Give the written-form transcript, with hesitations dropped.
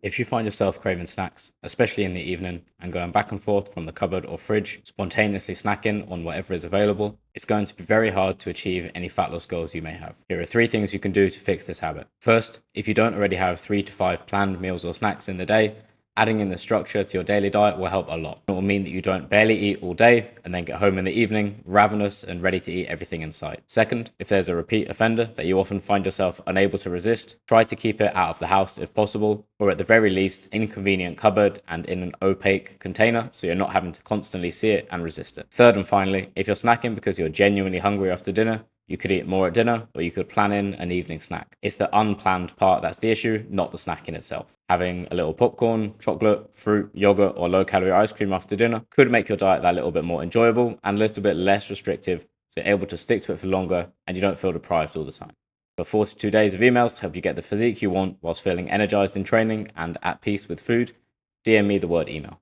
If you find yourself craving snacks, especially in the evening, and going back and forth from the cupboard or fridge, spontaneously snacking on whatever is available, it's going to be very hard to achieve any fat loss goals you may have. Here are 3 things you can do to fix this habit. First, if you don't already have 3 to 5 planned meals or snacks in the day, adding in the structure to your daily diet will help a lot. It will mean that you don't barely eat all day and then get home in the evening ravenous and ready to eat everything in sight. Second, if there's a repeat offender that you often find yourself unable to resist, try to keep it out of the house if possible, or at the very least, inconvenient cupboard and in an opaque container so you're not having to constantly see it and resist it. Third and finally, if you're snacking because you're genuinely hungry after dinner, you could eat more at dinner, or you could plan in an evening snack. It's the unplanned part that's the issue, not the snack in itself. Having a little popcorn, chocolate, fruit, yogurt, or low-calorie ice cream after dinner could make your diet that little bit more enjoyable and a little bit less restrictive, so you're able to stick to it for longer and you don't feel deprived all the time. For 42 days of emails to help you get the physique you want whilst feeling energized in training and at peace with food, DM me the word email.